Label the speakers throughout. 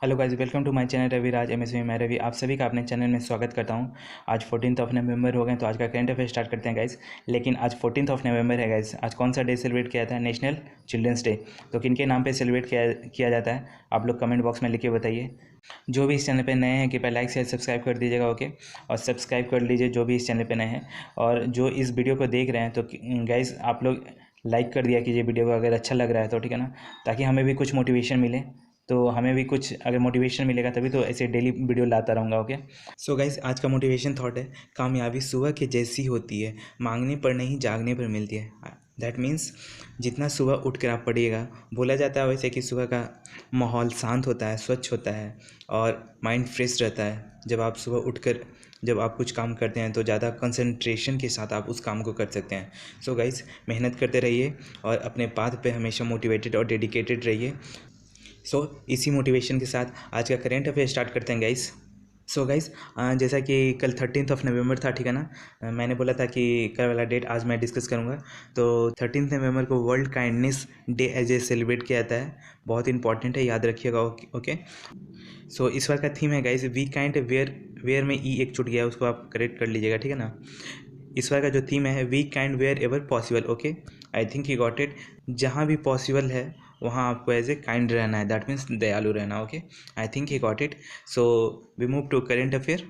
Speaker 1: Hello guys, welcome to my channel Ravi Raj MSV. मैं रवि आप सभी का अपने चैनल में स्वागत करता हूं। आज 14 नवंबर हो गए, तो आज का करंट अफेयर स्टार्ट करते हैं गाइस। लेकिन आज 14 नवंबर है गाइस। आज कौन सा डे सेलिब्रेट किया जाता है? National Children's Day. तो किन के नाम पे सेलिब्रेट किया जाता है, आप लोग कमेंट बॉक्स में लिख के बताइए। जो भी इस चैनल पे नए हैं कृपया लाइक शेयर सब्सक्राइब कर दीजिएगा, ओके। और सब्सक्राइब कर लीजिए जो भी इस चैनल पे नए हैं। और जो इस वीडियो को देख रहे हैं तो गाइस आप लोग लाइक कर दिया कीजिए वीडियो को, अगर अच्छा लग रहा है तो, ठीक है ना, ताकि हमें भी कुछ मोटिवेशन मिले। तो हमें भी कुछ अगर मोटिवेशन मिलेगा तभी तो ऐसे डेली वीडियो लाता रहूँगा, ओके। सो गाइस, आज का मोटिवेशन थॉट है, कामयाबी सुबह के जैसी होती है, मांगने पर नहीं जागने पर मिलती है। दैट मीन्स जितना सुबह उठ कर आप पढ़िएगा, बोला जाता है वैसे कि सुबह का माहौल शांत होता है, स्वच्छ होता है और माइंड फ्रेश रहता है। जब आप सुबह उठकर जब आप कुछ काम करते हैं तो ज़्यादा कंसंट्रेशन के साथ आप उस काम को कर सकते हैं। सो गाइस, मेहनत करते रहिए और अपने पाथ पे हमेशा मोटिवेटेड और डेडिकेटेड रहिए। इसी मोटिवेशन के साथ आज का करेंट अफेयर स्टार्ट करते हैं गाइस। गाइस, जैसा कि कल 13 नवंबर था, ठीक है ना। मैंने बोला था कि कल वाला डेट आज मैं डिस्कस करूंगा। तो 13 नवंबर को World Kindness Day as a celebrate किया जाता है। बहुत इंपॉर्टेंट है, याद रखिएगा, ओके। इस बार का थीम है गाइस, वी काइंड वेयर में ई एक छूट गया है, उसको आप करेक्ट कर लीजिएगा, ठीक है ना। इस बार का जो थीम है, be kind wherever possible, okay. I think you got it. जहाँ भी पॉसिबल है वहाँ आपको एज ए काइंड रहना है, दैट मीन्स दयालु रहना, okay. I think you got it. We move to current affair.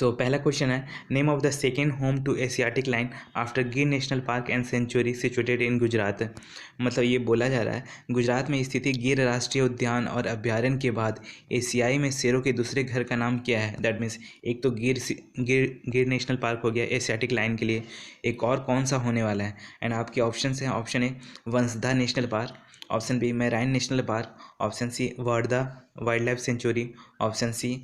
Speaker 1: पहला क्वेश्चन है, name of the second home to Asiatic lion after Gir national park and sanctuary situated in Gujarat. मतलब ये बोला जा रहा है, गुजरात में स्थित गिर राष्ट्रीय उद्यान और अभ्यारण्य के बाद एशियाई में शेरों के दूसरे घर का नाम क्या है? दैट मीन्स एक तो गिर नेशनल पार्क हो गया एशियाटिक लाइन के लिए, एक और कौन सा होने वाला है? एंड आपके ऑप्शन हैं, option A Vansda National Park, option B Marine National Park, option C Wardha wild life Sanctuary, option C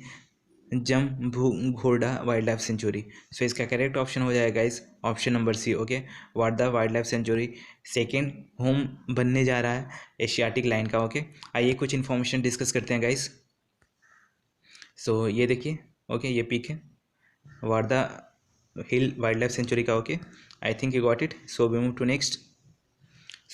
Speaker 1: Jambughoda wild life Sanctuary. इसका करेक्ट ऑप्शन हो जाएगा इस option number C, okay. Wardha wild life Sanctuary second home बनने जा रहा है Asiatic lion का, okay. आइए कुछ इन्फॉर्मेशन डिस्कस करते हैं गाइस। ये देखिए, ओके, ये पिक है Wardha Hill wild life Sanctuary का, okay. I think you got it. We move to next.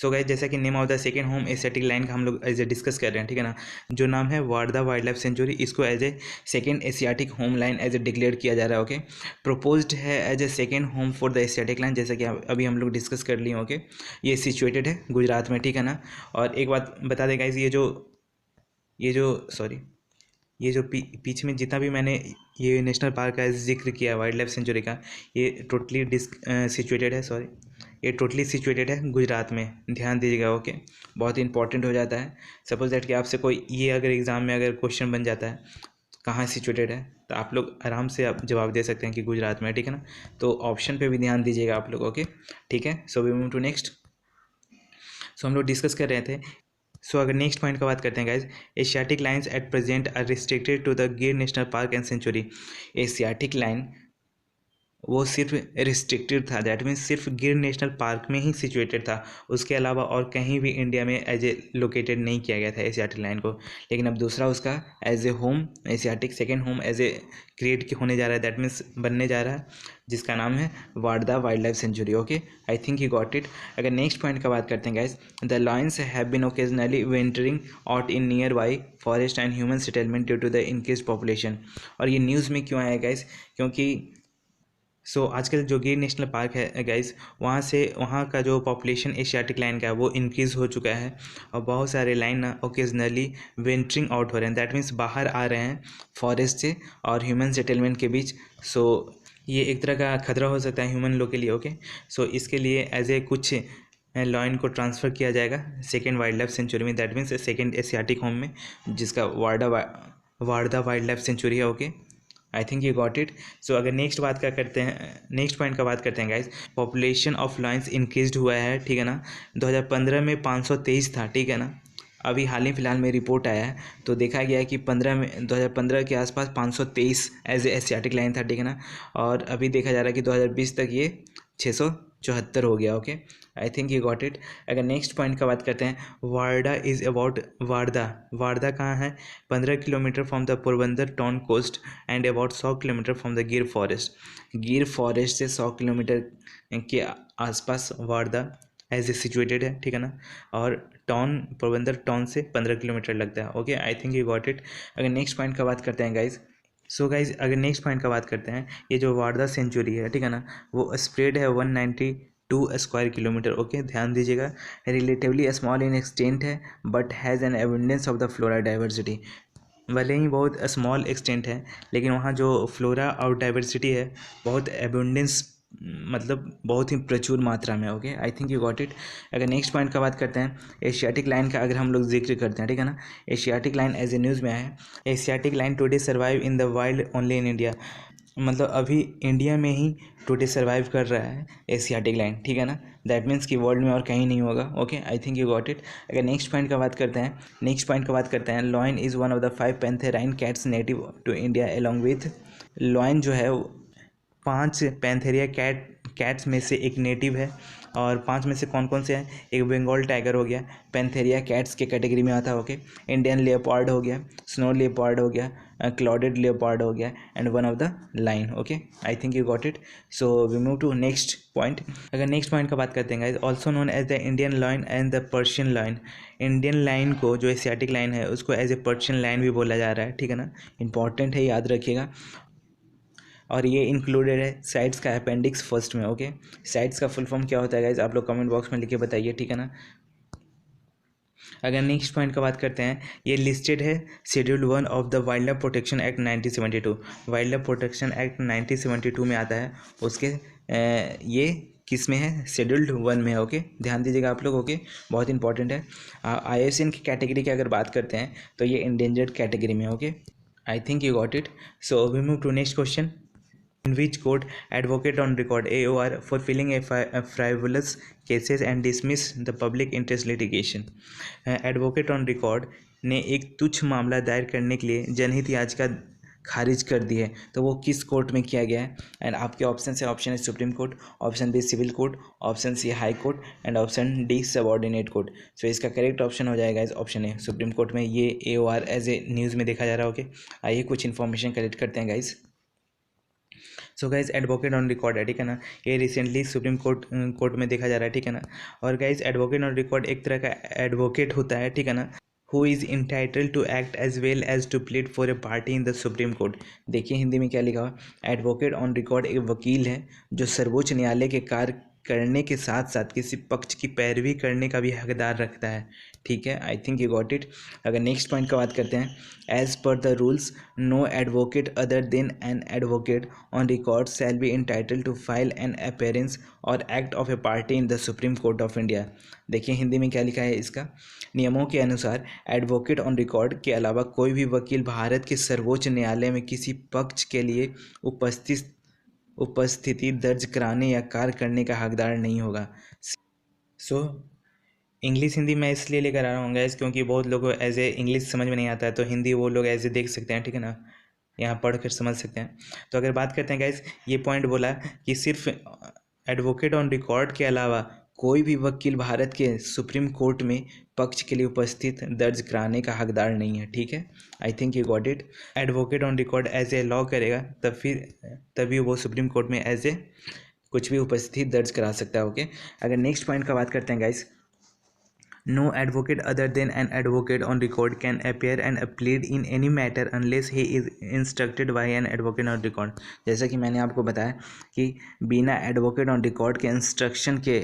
Speaker 1: Guys, जैसा कि name of the second home Asiatic lion का हम लोग एज ए डिस्कस कर रहे हैं, ठीक है ना। जो नाम है वार्धा वाइल्ड लाइफ सेंचुरी, इसको as a second Asiatic home lion as a declare किया जा रहा है, ओके। प्रोपोज्ड है as a second home for the Asiatic lion, जैसा कि अभी हम लोग डिस्कस कर लिए, ओके। ये सिचुएटेड है गुजरात में, ठीक है ना। और एक बात बता दें गाइस, ये जो पीछे में जितना भी मैंने ये नेशनल पार्क का जिक्र किया वाइल्ड लाइफ सेंचुरी का, ये टोटली सिचुएटेड है, ये टोटली सिचुएटेड है गुजरात में, ध्यान दीजिएगा, ओके। बहुत इंपॉर्टेंट हो जाता है। सपोज दैट कि आपसे कोई ये अगर एग्ज़ाम में अगर क्वेश्चन बन जाता है कहाँ सिचुएटेड है, तो आप लोग आराम से आप जवाब दे सकते हैं कि गुजरात में, ठीक है ना। तो ऑप्शन पे भी ध्यान दीजिएगा आप लोग, ओके, ठीक है। We move to next. हम लोग डिस्कस कर रहे थे। अगर नेक्स्ट पॉइंट का बात करते हैं guys, Asiatic lions at present are restricted to the Gir national park and sanctuary. Asiatic lion वो सिर्फ रिस्ट्रिक्टेड था, दैट मीन्स सिर्फ गिर नेशनल पार्क में ही सिचुएटेड था, उसके अलावा और कहीं भी इंडिया में एज ए लोकेटेड नहीं किया गया था एशियाटिक लाइन को। लेकिन अब दूसरा उसका as a home Asiatic second home as a create होने जा रहा है, दैट मीन्स बनने जा रहा है, जिसका नाम है Wardha wild life sanctuary, okay. I think you got it. अगर नेक्स्ट पॉइंट का बात करते हैं guys, the lions have been occasionally venturing out in nearby forest and human settlement due to the increase population. और ये news में क्यों आया गाइज? क्योंकि आजकल जो गिर नेशनल पार्क है गाइस, वहाँ का जो पॉपुलेशन एशियाटिक लाइन का है वो इंक्रीज़ हो चुका है, और बहुत सारे लाइन ओकेजनली वेंटरिंग आउट हो रहे हैं, दैट मीन्स बाहर आ रहे हैं फॉरेस्ट से और ह्यूमन सेटलमेंट के बीच। ये एक तरह का खतरा हो सकता है ह्यूमन लोग के लिए, ओके। इसके लिए एज ए कुछ लॉइन को ट्रांसफ़र किया जाएगा सेकेंड वाइल्ड लाइफ सेंचुरी में, that means second Asiatic home में, जिसका वार्धा वाइल्ड लाइफ सेंचुरी है, okay. I think you got it. अगर नेक्स्ट पॉइंट का बात करते हैं guys, population of Lions increase हुआ है, ठीक है ना। 2015 में 523 था, ठीक है ना। अभी हाल ही फिलहाल में रिपोर्ट आया है तो देखा गया है कि 2015 के आसपास 523 एज ए एशियाटिक लाइन था, ठीक है ना। और अभी देखा जा रहा है कि 2020 तक ये 674 हो गया, okay. I think you got it. अगर नेक्स्ट पॉइंट का बात करते हैं, वार्डा इज़ अबाउट वार्धा कहाँ है? 15 kilometre from the Porbandar town coast and about 100 kilometre from the Gir forest से 100 किलोमीटर के आसपास वार्धा एज ए सिचुएटेड है, ठीक है ना। और टाउन पोरबंदर टाउन से 15 किलोमीटर लगता है। Okay, I think you got it. अगर नेक्स्ट पॉइंट का बात करते हैं गाइज, सो गाइज अगर नेक्स्ट पॉइंट का बात करते हैं, ये जो वारदा सेंचुरी है, ठीक है ना, वो स्प्रेड है 192 स्क्वायर किलोमीटर। ओके, ध्यान दीजिएगा, रिलेटिवली स्मॉल इन एक्सटेंट है but has an abundance of the flora diversity. भले ही बहुत स्मॉल एक्सटेंट है, लेकिन वहाँ जो फ्लोरा और डाइवर्सिटी है बहुत एबंडेंस, मतलब बहुत ही प्रचुर मात्रा में। Okay, I think you got it. अगर नेक्स्ट पॉइंट का बात करते हैं, एशियाटिक लाइन का अगर हम लोग जिक्र करते हैं, ठीक है ना, Asiatic lion as a news में है, Asiatic lion today survive in the wild only in India. मतलब अभी इंडिया में ही टुडे सर्वाइव कर रहा है एशियाटिक लाइन, ठीक है ना। दैट मीन्स कि वर्ल्ड में और कहीं नहीं होगा। Okay, I think you got it. अगर नेक्स्ट पॉइंट का बात करते हैं, lion is one of the 5 pantherine cats native to India along with. Lion जो है 5 पैंथेरिया कैट्स में से एक नेटिव है। और 5 में से कौन कौन से हैं? एक बंगाल टाइगर हो गया, पैंथेरिया कैट्स के कैटेगरी में आता है। ओके, इंडियन लेपर्ड हो गया, स्नो लेपर्ड हो गया, क्लाउडेड लेपर्ड हो गया, and one of the lion. Okay, I think you got it. So we move to next point. अगर नेक्स्ट पॉइंट का बात करते हैं guys, also known as the Indian lion and the Persian lion. Indian lion को, जो Asiatic lion है, उसको as a Persian line भी बोला जा रहा है, ठीक है ना। इंपॉर्टेंट है, याद रखिएगा। और ये इंक्लूडेड है साइट्स का अपेंडिक्स फर्स्ट में। ओके, साइट्स का फुल फॉर्म क्या होता है गाइज, आप लोग कमेंट बॉक्स में लिख के बताइए, ठीक है ना। अगर नेक्स्ट पॉइंट का बात करते हैं, ये लिस्टेड है schedule 1 of the wild life protection act 1972। Wild life protection act 1972 में आता है। उसके ये किस में है? शेड्यूल्ड 1 में है। ओके, ध्यान दीजिएगा आप लोग। ओके, बहुत इंपॉर्टेंट है। IUCN की कैटेगरी की अगर बात करते हैं तो ये इंडेंजर्ड कैटेगरी में। Okay, I think you got it. So we move to next question. In which court advocate on record AOR for filing a frivolous cases and dismiss the public interest litigation। Advocate on record ने एक तुच्छ मामला दायर करने के लिए जनहित याचिका खारिज कर दी है। तो वो किस कोर्ट में किया गया है? एंड आपके ऑप्शन है, option A supreme court, option B civil court, option C high court, and option D subordinate court. So इसका करेक्ट ऑप्शन हो जाएगा इस ऑप्शन ए, सुप्रीम कोर्ट में। ये AOR एज ए न्यूज़ में देखा जा रहा है। ओके, आइए कुछ इन्फॉर्मेशन कलेक्ट करते हैं guys. So guys advocate on record है, ठीक है ना, ये रिसेंटली सुप्रीम कोर्ट में देखा जा रहा है, ठीक है ना। और गाइज एडवोकेट ऑन रिकॉर्ड एक तरह का एडवोकेट होता है, ठीक है ना, who is entitled to act as well as to plead for a party in the supreme Court. देखिए हिंदी में क्या लिखा हुआ, एडवोकेट ऑन रिकॉर्ड एक वकील है जो सर्वोच्च न्यायालय के कार्य करने के साथ साथ किसी पक्ष की पैरवी करने का भी हकदार रखता है, ठीक है। I think you got it. अगर नेक्स्ट पॉइंट का बात करते हैं, as per the rules no advocate other than an advocate on record shall be entitled to file an appearance or act of a party in the supreme court of India. देखिए हिंदी में क्या लिखा है इसका, नियमों के अनुसार एडवोकेट ऑन रिकॉर्ड के अलावा कोई भी वकील भारत के सर्वोच्च न्यायालय में किसी पक्ष के लिए उपस्थिति दर्ज कराने या कार्य करने का हकदार नहीं होगा। सो इंग्लिश हिंदी मैं इसलिए लेकर आ रहा हूँ गाइस, क्योंकि बहुत लोगों को एज ए इंग्लिश समझ में नहीं आता है, तो हिंदी वो लोग एज ए देख सकते हैं, ठीक है ना, यहाँ पढ़ कर समझ सकते हैं। तो अगर बात करते हैं गाइस, ये पॉइंट बोला कि सिर्फ एडवोकेट ऑन रिकॉर्ड के अलावा कोई भी वकील भारत के सुप्रीम कोर्ट में पक्ष के लिए उपस्थित दर्ज कराने का हकदार नहीं है, ठीक है। I think you got it. Advocate on record as a law करेगा तभी वो सुप्रीम कोर्ट में एज ए कुछ भी उपस्थिति दर्ज करा सकता है। ओके, अगर नेक्स्ट पॉइंट का बात करते हैं guys, no advocate other than an advocate on record can appear and plead in any matter unless he is instructed by an advocate on record। जैसा कि मैंने आपको बताया कि बिना एडवोकेट ऑन रिकॉर्ड के इंस्ट्रक्शन के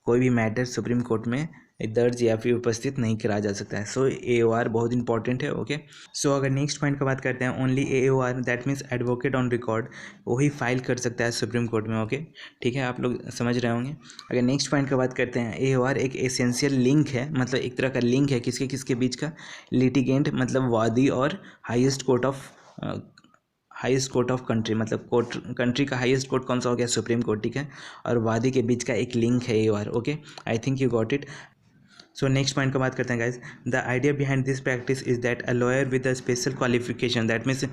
Speaker 1: कोई भी मैटर सुप्रीम कोर्ट में दर्ज या फिर उपस्थित नहीं करा जा सकता है। सो AOR बहुत इंपॉर्टेंट है। ओके, सो अगर नेक्स्ट पॉइंट का बात करते हैं, only AOR that means advocate on record वही फाइल कर सकता है सुप्रीम कोर्ट में। ओके, ठीक है, आप लोग समझ रहे होंगे। अगर नेक्स्ट पॉइंट का बात करते हैं, AOR एक एसेंशियल लिंक है, मतलब एक तरह का लिंक है किसके किसके बीच का, लिटिगेंट मतलब वादी और हाईएस्ट कोर्ट ऑफ कंट्री, मतलब कंट्री का हाईएस्ट कोर्ट कौन सा हो गया, सुप्रीम कोर्ट, ठीक है, और वादी के बीच का एक लिंक है AOR। Okay, I think you got it. So next point का बात करते हैं guys, the idea behind this practice is that a lawyer with a special qualification, that means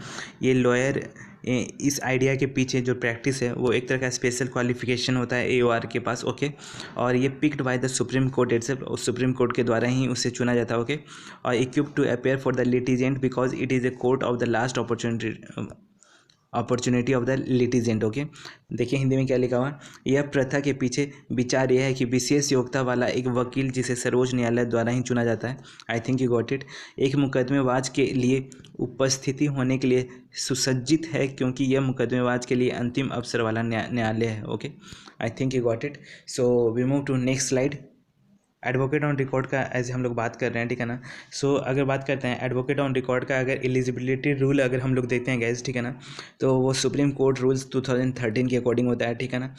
Speaker 1: ये लॉयर, इस आइडिया के पीछे जो प्रैक्टिस है वो एक तरह का स्पेशल क्वालिफिकेशन होता है AOR के पास। ओके, और ये picked by the supreme court itself, और सुप्रीम कोर्ट के द्वारा ही उसे चुना जाता है। ओके, और equipped to appear for the litigant because it is a court of the last opportunity, opportunity of the litigant. Okay, देखिए हिंदी में क्या लिखा हुआ है। यह प्रथा के पीछे विचार यह है कि विशेष योग्यता वाला एक वकील जिसे सर्वोच्च न्यायालय द्वारा ही चुना जाता है, I think you got it, एक मुकदमेबाज के लिए उपस्थिति होने के लिए सुसज्जित है, क्योंकि यह मुकदमेबाज के लिए अंतिम अवसर वाला न्यायालय है। Okay, I think you got it. So we move to next slide. Advocate on record का एज हम लोग बात कर रहे हैं, ठीक है ना। सो अगर बात करते हैं एडवोकेट ऑन रिकॉर्ड का, अगर एलिजिबिलिटी रूल अगर हम लोग देखते हैं गैस, ठीक है ना, तो वो सुप्रीम कोर्ट रूल्स 2013 के अकॉर्डिंग होता है, ठीक है ना।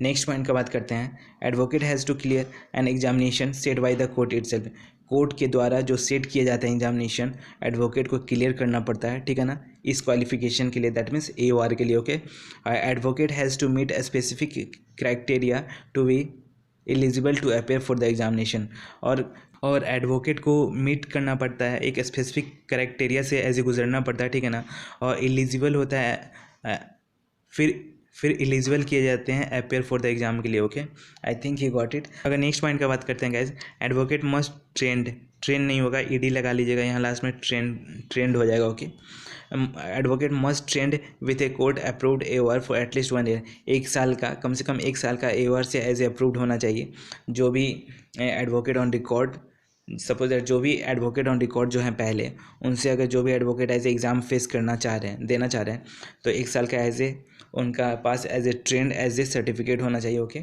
Speaker 1: नेक्स्ट पॉइंट का बात करते हैं। Advocate has to clear an examination set by the court itself. Court के द्वारा जो सेट किए जाते हैं एग्जामिनेशन, एडवोकेट को क्लियर करना पड़ता है, ठीक है ना, इस क्वालिफिकेशन के लिए, दैट मीन्स AOR के लिए। Okay, advocate has to meet a specific criteria to be eligible to appear for the examination. और एडवोकेट को मीट करना पड़ता है, एक स्पेसिफिक क्राइटेरिया से ऐसे गुजरना पड़ता है, ठीक है ना, और एलिजिबल होता है, फिर एलिजिबल किए जाते हैं अपेयर फॉर द एग्जाम के लिए। Okay, I think you got it. अगर नेक्स्ट पॉइंट का बात करते हैं गाइज, एडवोकेट मस्ट ट्रेंड नहीं होगा, ED लगा लीजिएगा यहाँ लास्ट में, ट्रेंड हो जाएगा। Okay, advocate must trend with a court approved AOR for at least 1 year. एक साल का, कम से कम 1 साल का AOR से एज ए अप्रूव्ड होना चाहिए। जो भी advocate on record, suppose that जो भी एडवोकेट ऑन रिकॉर्ड जो हैं पहले, उनसे अगर जो भी advocate as a exam face करना चाह रहे हैं, देना चाह रहे हैं, तो 1 साल का एज ए उनका पास as a trained as a certificate होना चाहिए। ओके,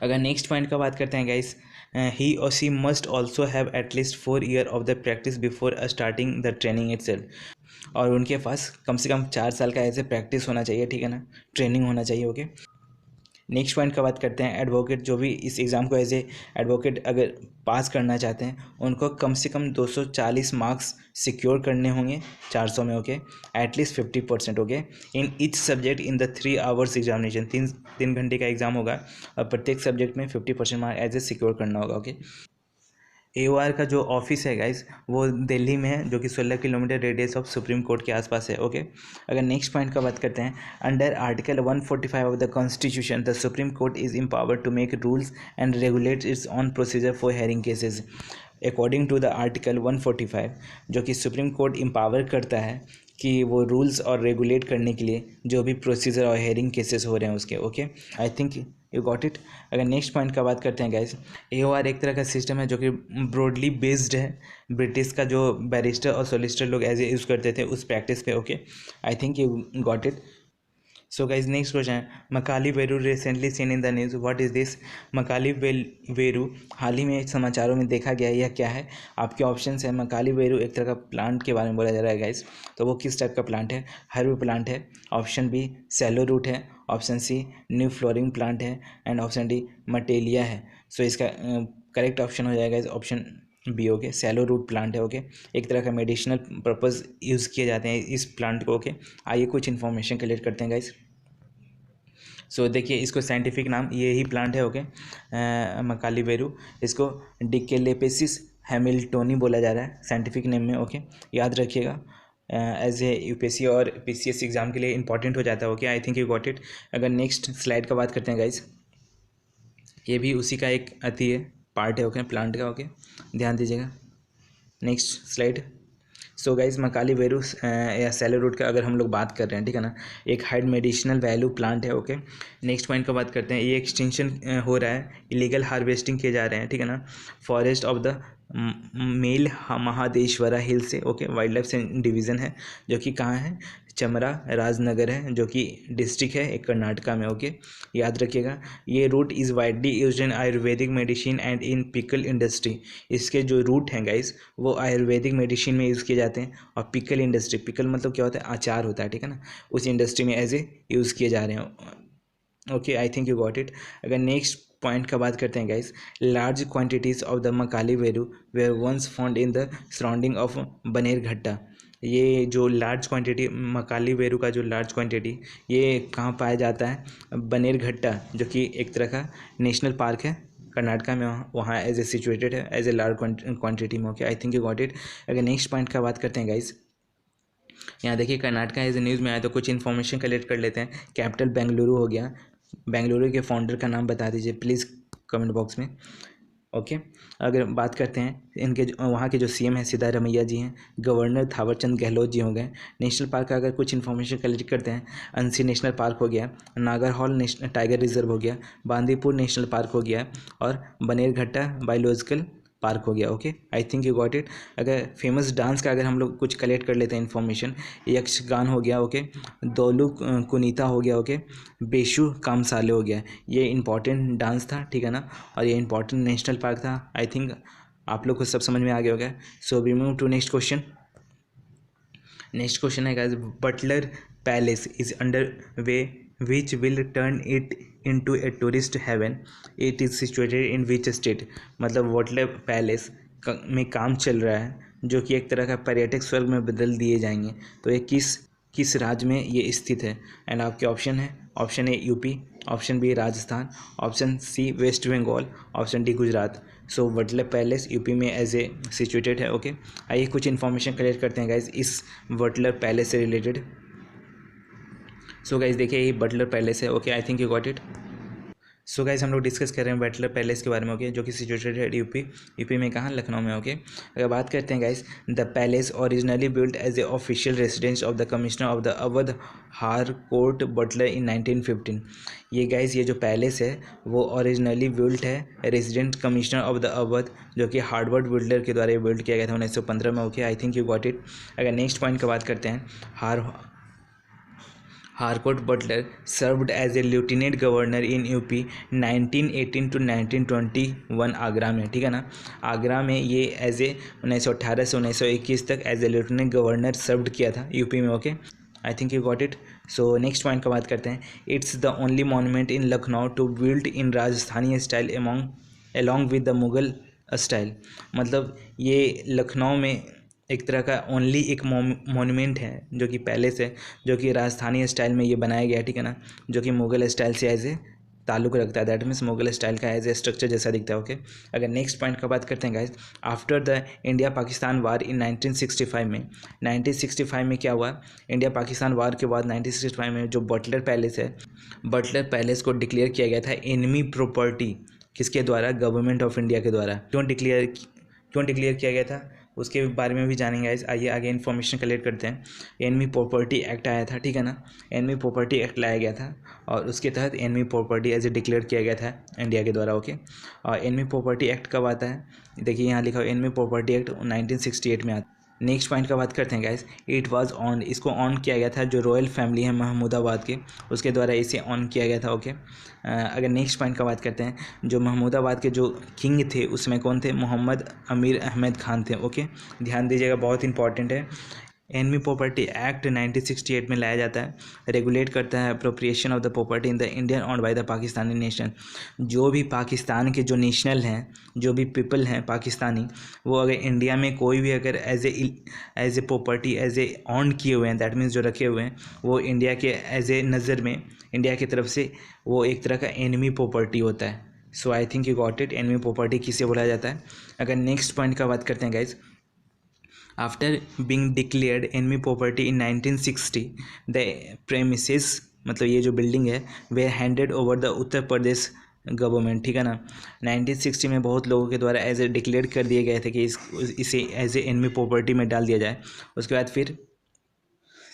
Speaker 1: अगर नेक्स्ट पॉइंट का बात करते हैं guys, he or she must also have at least 4 year of the practice before starting the training itself. और उनके पास कम से कम 4 साल का ऐसे प्रैक्टिस होना चाहिए, ठीक है ना, ट्रेनिंग होना चाहिए। ओके, नेक्स्ट पॉइंट का बात करते हैं। एडवोकेट जो भी इस एग्ज़ाम को एज ए एडवोकेट अगर पास करना चाहते हैं, उनको कम से कम 240 मार्क्स सिक्योर करने होंगे 400 में। Okay, at least 50%। Okay, in each subject in the 3 hours examination, 3 घंटे का एग्ज़ाम होगा और प्रत्येक सब्जेक्ट में 50% मार्क्स एज ए सिक्योर करना होगा। ओके, AOR का जो ऑफिस है गाइस, वो दिल्ली में है, जो कि 16 kilometre radius of supreme court के आसपास है। ओके, अगर नेक्स्ट पॉइंट का बात करते हैं, under article 145 of the constitution the supreme Court is empowered to make rules and regulate its own procedure for hearing cases. According to the article 145, जो कि सुप्रीम कोर्ट एम्पावर करता है कि वो रूल्स और रेगुलेट करने के लिए जो भी प्रोसीजर और हेयरिंग केसेस हो रहे हैं उसके। Okay, I think you got it. अगर नेक्स्ट पॉइंट का बात करते हैं गाइस, AOR एक तरह का सिस्टम है जो कि ब्रॉडली बेस्ड है ब्रिटिश का जो बैरिस्टर और सोलिसिटर लोग एज ए यूज़ करते थे उस प्रैक्टिस पे। Okay, I think you got it. So guys next question है, Makali Veru recently seen in the news, what is this. Makali Veru हाल ही में समाचारों में देखा गया, यह क्या है। आपके ऑप्शन है, मकाली वेरू एक तरह का प्लांट के बारे में बोला जा रहा है गाइज, तो वो किस टाइप का प्लांट है। हर्ब प्लांट है, ऑप्शन बी सैलो रूट है, ऑप्शन सी न्यू फ्लोरिंग प्लांट है, एंड ऑप्शन डी मटेलिया है। सो इसका करेक्ट ऑप्शन हो जाएगा option B. Okay, shallow root plant है। ओके, एक तरह का मेडिसिनल पर्पज़ यूज़ किए जाते हैं इस प्लांट को। ओके, आइए कुछ इन्फॉर्मेशन कलेक्ट करते हैं गाइज। सो देखिए, इसको साइंटिफिक नाम ये ही प्लांट है। ओके, मकाली वेरू, इसको डिकेलेपेसिस हैमिल्टोनी बोला जा रहा है साइंटिफिक नेम में। ओके, याद रखिएगा, एज ए UPSC और PCS एग्ज़ाम के लिए इंपॉर्टेंट हो जाता है। Okay, I think you got it. अगर नेक्स्ट स्लाइड का बात करते हैं गाइज, ये भी उसी का एक अति है, पार्ट है। ओके, प्लांट का। ओके, ध्यान दीजिएगा। Next slide. सो गाइज, मकाली वेरू या सैलो रूट का अगर हम लोग बात कर रहे हैं, ठीक है ना, एक हाई मेडिसिनल वैल्यू प्लांट है। ओके, नेक्स्ट पॉइंट का बात करते हैं, ये एक्सटेंशन हो रहा है, इलीगल हार्वेस्टिंग किए जा रहे हैं, ठीक है ना, forest of the Male Mahadeshwara hill से। ओके, वाइल्ड लाइफ डिवीज़न है जो कि कहाँ है, चमरा राजनगर है, जो कि डिस्ट्रिक्ट है एक कर्नाटका में। ओके, याद रखिएगा, ये root is widely used in Ayurvedic medicine and in pickle industry. इसके जो रूट हैं गाइस, वो आयुर्वेदिक मेडिसिन में यूज़ किए जाते हैं, और पिकल इंडस्ट्री, पिकल मतलब क्या होता है, अचार होता है, ठीक है ना, उस इंडस्ट्री में एज ए यूज़ किए जा रहे हैं। Okay, I think you got it. अगर नेक्स्ट पॉइंट का बात करते हैं guys, large quantities of the Makali Veru were once found in the surrounding of Bannerghatta. ये जो लार्ज क्वांटिटी मकाली वेरू का जो लार्ज क्वांटिटी, ये कहाँ पाया जाता है, बनेरघट्टा, जो कि एक तरह का नेशनल पार्क है कर्नाटका में, वहाँ एज ए सिचुएटेड है एज ए लार्ज क्वांटिटी में। Okay, I think you got it. अगर नेक्स्ट पॉइंट का बात करते हैं गाइस, यहाँ देखिए कर्नाटका एज ए न्यूज़ में आया, तो कुछ इन्फॉर्मेशन कलेक्ट कर लेते हैं। कैपिटल बेंगलुरु हो गया, बेंगलुरु के फाउंडर का नाम बता दीजिए प्लीज़ कमेंट बॉक्स में। ओके। अगर बात करते हैं इनके वहाँ के जो सीएम हैं सिद्धारमैया जी हैं, गवर्नर थावरचंद गहलोत जी हो गए। नेशनल पार्क का अगर कुछ इन्फॉर्मेशन कलेक्ट करते हैं, अंसी नेशनल पार्क हो गया, नागरहॉल नेशनल टाइगर रिजर्व हो गया, बांदीपुर नेशनल पार्क हो गया और बनेरघट्टा बायोलॉजिकल पार्क हो गया। Okay, I think you got it. अगर फेमस डांस का अगर हम लोग कुछ कलेक्ट कर लेते हैं इन्फॉर्मेशन, यक्षगान हो गया, ओके, दोलू कुनीता हो गया, ओके, बेशु कामसाले हो गया। ये इंपॉर्टेंट डांस था, ठीक है ना, और ये इंपॉर्टेंट नेशनल पार्क था। आई थिंक आप लोग को सब समझ में आ गया होगा। So we move to next question. Next question है guys, Butler palace is under way which will turn it into a tourist haven, it is situated in which state. मतलब बटलर पैलेस में काम चल रहा है जो कि एक तरह का पर्यटक स्वर्ग में बदल दिए जाएंगे, तो ये किस राज्य में ये स्थित है। एंड आपके ऑप्शन है, option A UP, option B Rajasthan, option C West Bengal, option D Gujarat. So Butler Palace UP में एज ए सिचुएटेड है। ओके, आइए कुछ इन्फॉर्मेशन कलेक्ट करते हैं गाइज इस बटलर पैलेस से रिलेटेड। सो गाइज देखिए ये बटलर पैलेस है। Okay, I think you got it. So guys हम लोग डिस्कस कर रहे हैं बटलर पैलेस के बारे में, ओके, जो कि सिचुएटेड है यूपी में कहाँ, लखनऊ में। ओके, अगर बात करते हैं guys, the palace originally built as a official residence of the commissioner of the Awadh Harcourt Butler in 1915। ये गाइज ये जो पैलेस है वो ओरिजिनली बिल्ट है resident commissioner of the Awadh, जो कि हार्वर्ड बिल्डर के द्वारा बिल्ड किया गया था 1915 में। Okay, I think you got it. अगर नेक्स्ट पॉइंट का बात करते हैं, Harcourt Butler served as a lieutenant governor in UP 1918 to 1921 Agra में, ठीक है ना। आगरा में ये एज ए 1918 से 1921 तक as a lieutenant governor served किया था यूपी में। Okay, I think you got it. So next point का बात करते हैं, it's the only monument in Lucknow to build in Rajasthani style along with the Mughal style. मतलब ये लखनऊ में एक तरह का ओनली एक मॉन्यूमेंट है जो कि पैलेस है, जो कि राजस्थानी स्टाइल में ये बनाया गया है, ठीक है ना, जो कि मुगल स्टाइल से एज ए ताल्लुक़ रखता है। दैट मीन्स मुगल स्टाइल का एज ए स्ट्रक्चर जैसा दिखता है। ओके, अगर नेक्स्ट पॉइंट का बात करते हैं guys, after the India Pakistan war in 1965 में क्या हुआ, इंडिया पाकिस्तान वार के बाद 1965 में जो बटलर पैलेस है, बटलर पैलेस को डिक्लेयर किया गया था एनिमी प्रॉपर्टी, किसके द्वारा, गवर्नमेंट ऑफ इंडिया के द्वारा। क्यों डिक्लेयर किया गया था उसके बारे में भी जानेंगे गाइस। आइए आगे इन्फॉर्मेशन कलेक्ट करते हैं। एनिमी प्रॉपर्टी एक्ट आया था, ठीक है ना, एनिमी प्रॉपर्टी एक्ट लाया गया था और उसके तहत enemy property as a declare किया गया था इंडिया के द्वारा। ओके, और एनिमी प्रॉपर्टी एक्ट कब आता है, देखिए यहाँ लिखा हुआ एनिमी प्रॉपर्टी एक्ट 1968 में आता है। नेक्स्ट पॉइंट का बात करते हैं गाइस, इट वाज ऑन, इसको ऑन किया गया था जो रॉयल फैमिली है महमूदाबाद के, उसके द्वारा इसे ऑन किया गया था। ओके, अगर नेक्स्ट पॉइंट का बात करते हैं, जो महमूदाबाद के जो किंग थे उसमें कौन थे, मोहम्मद अमीर अहमद खान थे। ओके, ध्यान दीजिएगा, बहुत इंपॉर्टेंट है। एनिमी प्रॉपर्टी एक्ट 1968 में लाया जाता है, रेगुलेट करता है appropriation of the property in the Indian on by the Pakistani nation. जो भी पाकिस्तान के जो नेशनल हैं, जो भी पीपल हैं पाकिस्तानी, वो अगर इंडिया में कोई भी अगर as a property as a own किए हुए हैं, दैट मीन्स जो रखे हुए हैं, वो इंडिया के एज ए नज़र में इंडिया की तरफ से वो एक तरह का एनिमी प्रॉपर्टी होता है। So I think you got it, enemy property किसे बोला जाता है। अगर नेक्स्ट पॉइंट का बात करते हैं guys, after being declared enemy property in 1960 the premises, मतलब ये जो बिल्डिंग है, they handed over the Uttar Pradesh government, ठीक है ना। 1960 में बहुत लोगों के द्वारा एज ए डिक्लेयर कर दिए गए थे कि इसे एज ए एनिमी प्रॉपर्टी में डाल दिया जाए। उसके बाद फिर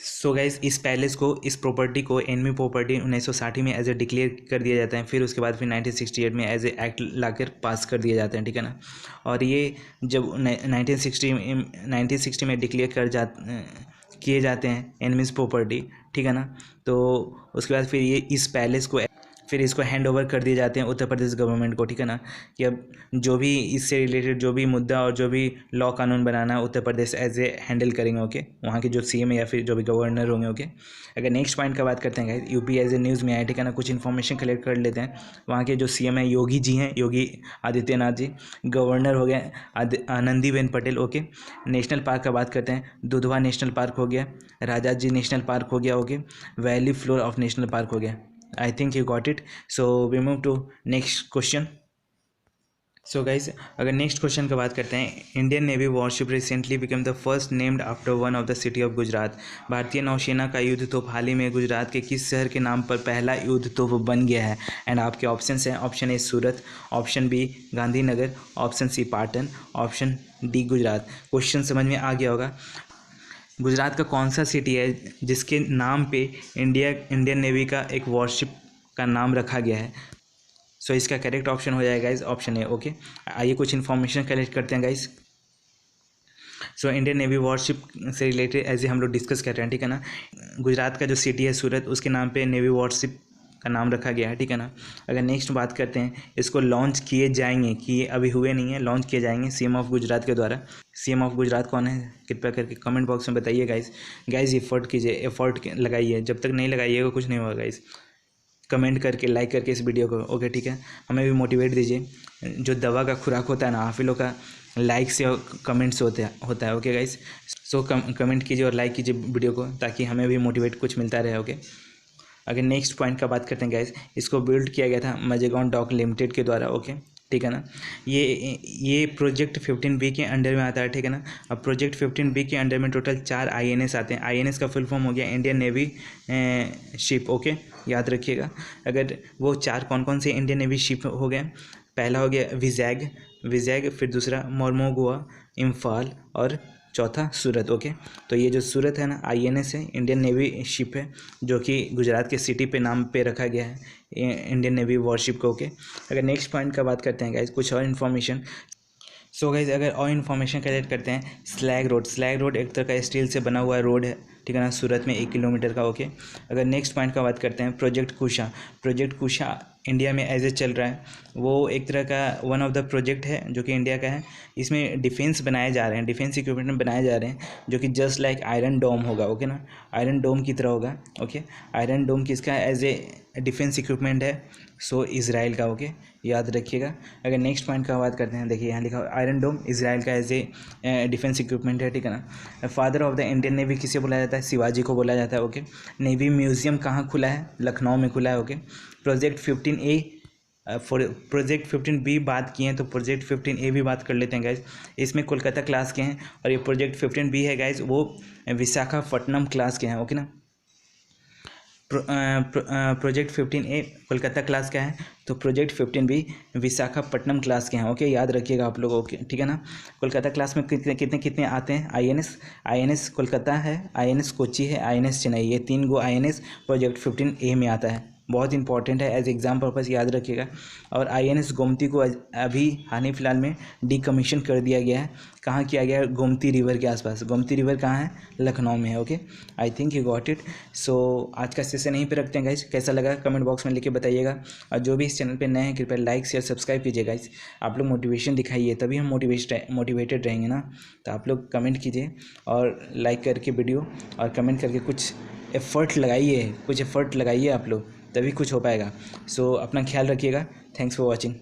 Speaker 1: सो गाइस इस पैलेस को, इस प्रॉपर्टी को एनिमी प्रॉपर्टी 1960 में एज ए डिक्लेयर कर दिया जाता है। फिर उसके बाद फिर 1968 में एज ए एक्ट लाकर पास कर दिए जाते हैं, ठीक है ना। और ये जब 1960 में डिक्लेयर किए जाते हैं एनिमीज प्रॉपर्टी, ठीक है ना, तो उसके बाद फिर ये इस पैलेस को फिर इसको हैंड ओवर कर दिए जाते हैं उत्तर प्रदेश गवर्नमेंट को, ठीक है ना, कि अब जो भी इससे रिलेटेड जो भी मुद्दा और जो भी लॉ कानून बनाना है Uttar Pradesh as a handle करेंगे। ओके, वहाँ के जो सीएम या फिर जो भी गवर्नर होंगे। ओके, अगर नेक्स्ट पॉइंट का बात करते हैं, यूपी एज ए न्यूज़ में आया, ठीक है ना, कुछ इन्फॉर्मेशन कलेक्ट कर लेते हैं। वहाँ के जो सीएम है योगी जी हैं, योगी आदित्यनाथ जी, गवर्नर हो गए Anandiben Patel. Okay, national park का बात करते हैं, दुधवा नेशनल पार्क हो गया, राजा जी नेशनल पार्क हो गया। Okay, valley floor of national park हो गया। I think you got it. So we move to next question. So guys, अगर नेक्स्ट क्वेश्चन की बात करते हैं, Indian navy worship recently become the first named after one of the city of Gujarat. भारतीय नौसेना का युद्ध तोप हाल ही में गुजरात के किस शहर के नाम पर पहला युद्ध तोप बन गया है? एंड आपके ऑप्शंस हैं, option A Surat, option B Gandhinagar, option C Patan, option D Gujarat. Question समझ में आ गया होगा। गुजरात का कौन सा सिटी है जिसके नाम पे इंडियन नेवी का एक वॉरशिप का नाम रखा गया है? सो इसका करेक्ट ऑप्शन हो जाएगा गाइस ऑप्शन ए। ओके, आइए कुछ इन्फॉर्मेशन कलेक्ट करते हैं guys. So Indian navy worship से रिलेटेड एज हम लोग डिस्कस कर रहे हैं, ठीक है ना। गुजरात का जो सिटी है सूरत, उसके नाम पे नेवी वॉरशिप का नाम रखा गया है, ठीक है ना। अगर नेक्स्ट बात करते हैं, इसको लॉन्च किए जाएंगे, कि अभी हुए नहीं है, लॉन्च किए जाएंगे सीएम ऑफ गुजरात के द्वारा। सीएम ऑफ गुजरात कौन है, कृपया करके कमेंट बॉक्स में बताइए गाइस। एफर्ट कीजिए, एफर्ट लगाइए, जब तक नहीं लगाइएगा कुछ नहीं होगा गाइस। कमेंट करके, लाइक करके इस वीडियो को, ओके ठीक है। हमें भी मोटिवेट दीजिए। जो दवा का खुराक होता है ना, आप ही लोग का लाइक से और कमेंट से होता है ओके गाइस। सो कमेंट कीजिए और लाइक कीजिए वीडियो को, ताकि हमें भी मोटिवेट कुछ मिलता रहे, ओके। अगर नेक्स्ट पॉइंट का बात करते हैं गाइस, इसको बिल्ड किया गया था माज़ेगांव डॉक लिमिटेड के द्वारा, ओके ठीक है ना। ये प्रोजेक्ट 15B के अंडर में आता है, ठीक है ना। अब प्रोजेक्ट 15B के अंडर में टोटल 4 INS आते हैं। INS का फुल फॉर्म हो गया इंडियन नेवी शिप, ओके याद रखिएगा। अगर वो 4 कौन कौन से इंडियन नेवी शिप हो गए, पहला हो गया विजैग, फिर दूसरा मोर्मोगोआ, इम्फाल और चौथा सूरत, ओके। तो ये जो सूरत है ना, INS है, इंडियन नेवी शिप है, जो कि गुजरात के सिटी पे नाम पे रखा गया है इंडियन नेवी वॉरशिप को, ओके। अगर नेक्स्ट पॉइंट का बात करते हैं गाइस, कुछ और इन्फॉर्मेशन। सो गाइस, अगर और इन्फॉर्मेशन कलेक्ट करते हैं, स्लैग रोड एक तरह का स्टील से बना हुआ रोड है, ठीक है ना, सूरत में 1 किलोमीटर का, ओके। अगर नेक्स्ट पॉइंट का बात करते हैं, प्रोजेक्ट कुशा इंडिया में एज ए चल रहा है। वो एक तरह का वन ऑफ द प्रोजेक्ट है जो कि इंडिया का है। इसमें डिफेंस बनाए जा रहे हैं, डिफेंस इक्विपमेंट बनाए जा रहे हैं, जो कि जस्ट लाइक आयरन डोम होगा, ओके ना, आयरन डोम की तरह होगा, ओके। आयरन डोम किसका एज ए डिफेंस इक्विपमेंट है? सो इजराइल का, ओके याद रखिएगा। अगर नेक्स्ट पॉइंट का बात करते हैं, देखिए यहाँ लिखा हुआ आयरन डोम इजराइल का एज ए डिफेंस इक्विपमेंट है, ठीक है ना। Father of the Indian navy किसे बोला जाता है? शिवाजी को बोला जाता है, ओके। नेवी म्यूजियम कहाँ खुला है? लखनऊ में खुला है, okay. Project 15A project 15B बात किए हैं, तो प्रोजेक्ट 15A भी बात कर लेते हैं गाइज। इसमें कोलकाता क्लास के हैं, और ये प्रोजेक्ट 15B है गाइज, वो विशाखापट्टनम क्लास के हैं, ओके ना। प्रोजेक्ट 15A कोलकाता क्लास का है, तो प्रोजेक्ट 15B विशाखापट्टनम क्लास के हैं, ओके याद रखिएगा आप लोग, ओके ठीक है ना। कोलकाता क्लास में कितने आते हैं? INS कोलकाता है, INS कोची है, INS चेन्नई, ये 3 गो INS प्रोजेक्ट 15A में आता है। बहुत इंपॉर्टेंट है, एज एग्जाम पर्पस याद रखिएगा। और INS गोमती को अभी हाल ही फिलहाल में डीकमीशन कर दिया गया है। कहाँ किया गया है? गोमती रिवर के आसपास। गोमती रिवर कहाँ है? लखनऊ में है, okay. I think you got it. So आज का सेशन यहीं पे रखते हैं गाइज। कैसा लगा कमेंट बॉक्स में लिख के बताइएगा, और जो भी इस चैनल पे नए हैं कृपया लाइक शेयर सब्सक्राइब कीजिए गाइज। आप लोग मोटिवेशन दिखाइए, तभी हम मोटिवेटेड रहेंगे ना। तो आप लोग कमेंट कीजिए और लाइक करके वीडियो और कमेंट करके कुछ एफर्ट लगाइए आप लोग, तभी कुछ हो पाएगा। सो अपना ख्याल रखिएगा। Thanks for watching.